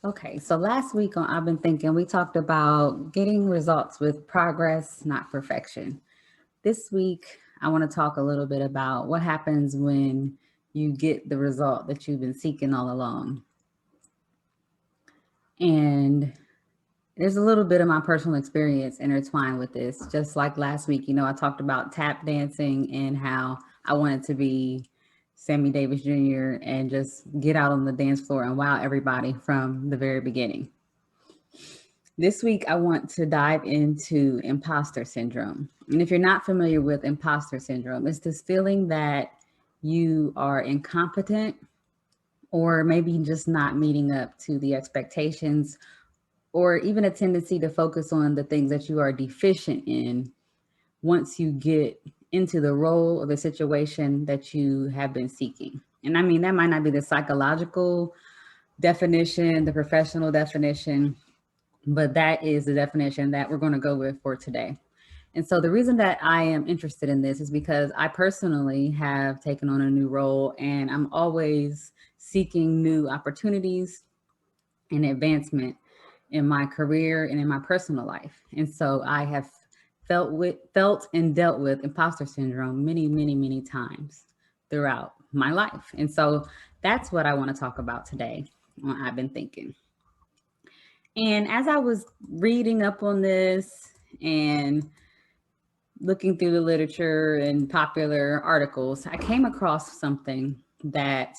Okay, so last week on I've Been Thinking, we talked about getting results with progress, not perfection. This week, I want to talk a little bit about what happens when you get the result that you've been seeking all along. And there's a little bit of my personal experience intertwined with this. Just like last week, I talked about tap dancing and how I wanted to be Sammy Davis Jr. and just get out on the dance floor and wow everybody from the very beginning. This week, I want to dive into imposter syndrome. And if you're not familiar with imposter syndrome, it's this feeling that you are incompetent or maybe just not meeting up to the expectations, or even a tendency to focus on the things that you are deficient in once you get into the role or the situation that you have been seeking. And I mean, that might not be the psychological definition, the professional definition, but that is the definition that we're going to go with for today. And so the reason that I am interested in this is because I personally have taken on a new role and I'm always seeking new opportunities and advancement in my career and in my personal life. And so I have felt and dealt with imposter syndrome many, many, many times throughout my life. And so that's what I want to talk about today on I've Been Thinking. And as I was reading up on this and looking through the literature and popular articles, I came across something that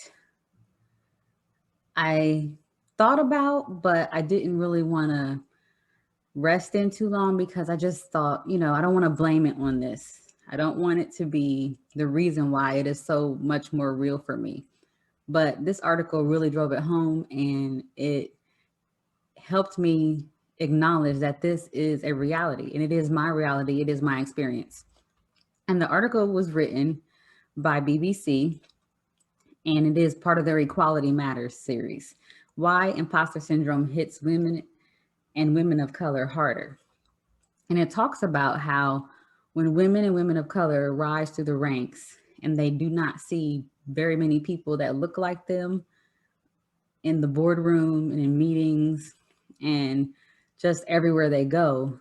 I thought about, but I didn't really want to rest in too long because I just thought, I don't want to blame it on this. I don't want it to be the reason why it is so much more real for me. But this article really drove it home and it helped me acknowledge that this is a reality and it is my reality, it is my experience. And the article was written by BBC and it is part of their Equality Matters series. Why imposter syndrome hits women and women of color harder. And it talks about how when women and women of color rise through the ranks and they do not see very many people that look like them in the boardroom and in meetings and just everywhere they go,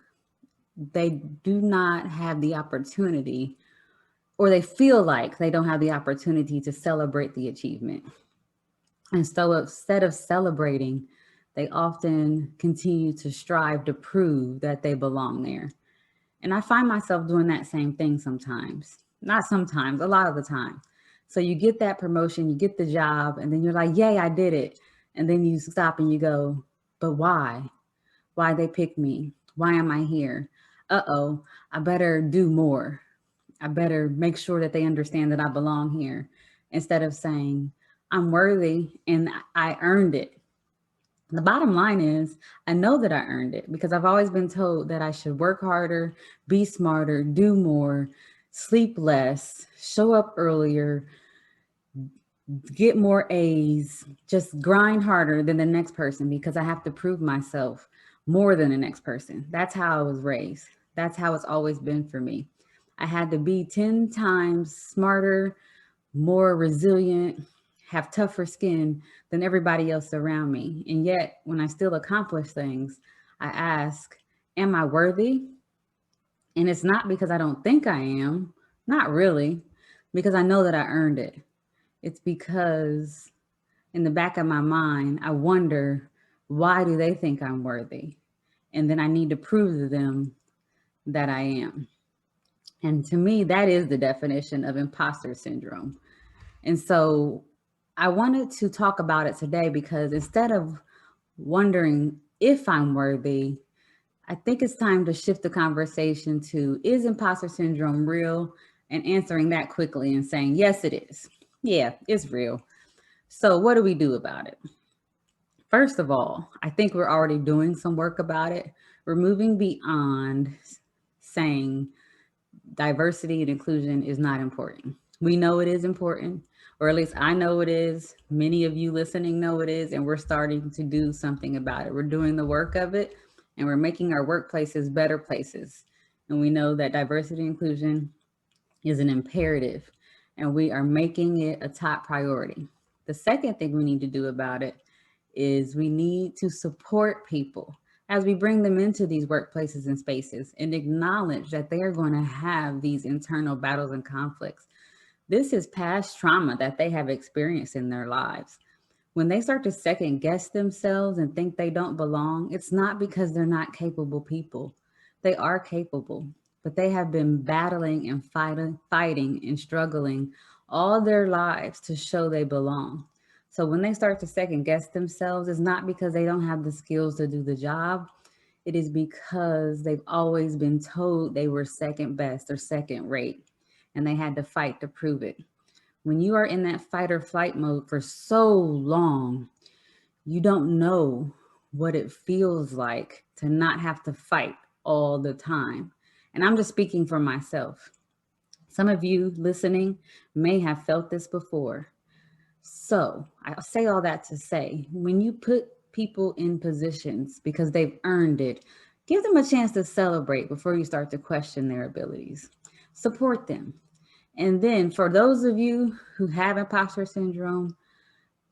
they do not have the opportunity, or they feel like they don't have the opportunity to celebrate the achievement. And so instead of celebrating, they often continue to strive to prove that they belong there. And I find myself doing that same thing sometimes. Not sometimes, a lot of the time. So you get that promotion, you get the job, and then you're like, yay, I did it. And then you stop and you go, but why? Why they pick me? Why am I here? Uh-oh, I better do more. I better make sure that they understand that I belong here instead of saying, I'm worthy and I earned it. The bottom line is, I know that I earned it because I've always been told that I should work harder, be smarter, do more, sleep less, show up earlier, get more A's, just grind harder than the next person because I have to prove myself more than the next person. That's how I was raised. That's how it's always been for me. I had to be 10 times smarter, more resilient, have tougher skin than everybody else around me. And yet, when I still accomplish things, I ask, am I worthy? And it's not because I don't think I am, not really, because I know that I earned it. It's because in the back of my mind, I wonder, why do they think I'm worthy? And then I need to prove to them that I am. And to me, that is the definition of imposter syndrome. And so I wanted to talk about it today because instead of wondering if I'm worthy, I think it's time to shift the conversation to, is imposter syndrome real? And answering that quickly and saying, yes, it is. Yeah, it's real. So, what do we do about it? First of all, I think we're already doing some work about it. We're moving beyond saying diversity and inclusion is not important. We know it is important, or at least I know it is. Many of you listening know it is, and we're starting to do something about it. We're doing the work of it, and we're making our workplaces better places. And we know that diversity and inclusion is an imperative, and we are making it a top priority. The second thing we need to do about it is we need to support people as we bring them into these workplaces and spaces and acknowledge that they are going to have these internal battles and conflicts. This is past trauma that they have experienced in their lives. When they start to second guess themselves and think they don't belong, it's not because they're not capable people. They are capable, but they have been battling and fighting and struggling all their lives to show they belong. So when they start to second guess themselves, it's not because they don't have the skills to do the job. It is because they've always been told they were second best or second rate, and they had to fight to prove it. When you are in that fight or flight mode for so long, you don't know what it feels like to not have to fight all the time. And I'm just speaking for myself. Some of you listening may have felt this before. So I say all that to say, when you put people in positions because they've earned it, give them a chance to celebrate before you start to question their abilities. Support them. And then for those of you who have imposter syndrome,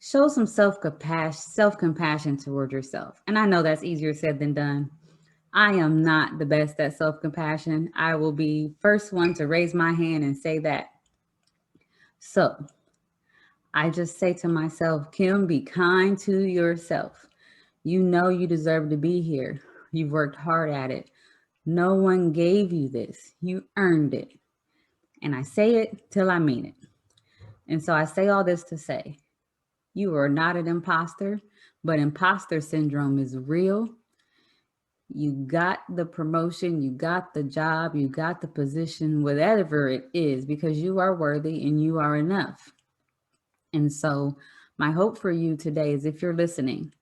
show some self-compassion toward yourself. And I know that's easier said than done. I am not the best at self-compassion. I will be first one to raise my hand and say that. So I just say to myself, Kim, be kind to yourself. You know you deserve to be here. You've worked hard at it. No one gave you this. You earned it. And I say it till I mean it. And so I say all this to say, you are not an imposter, but imposter syndrome is real. You got the promotion, you got the job, you got the position, whatever it is, because you are worthy and you are enough. And so, my hope for you today is if you're listening,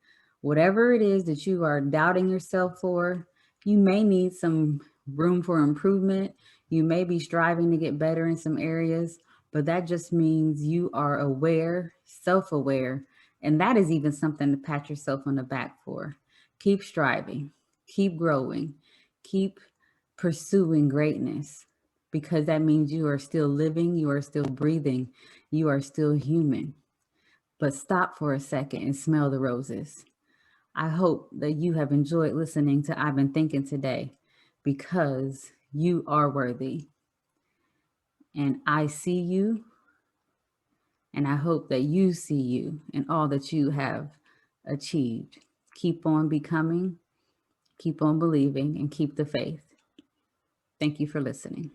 whatever it is that you are doubting yourself for, you may need some room for improvement. You may be striving to get better in some areas, but that just means you are aware, self aware. And that is even something to pat yourself on the back for. Keep striving, keep growing, keep pursuing greatness because that means you are still living, you are still breathing, you are still human. But stop for a second and smell the roses. I hope that you have enjoyed listening to I've Been Thinking today because you are worthy. And I see you, and I hope that you see you and all that you have achieved. Keep on becoming, keep on believing, and keep the faith. Thank you for listening.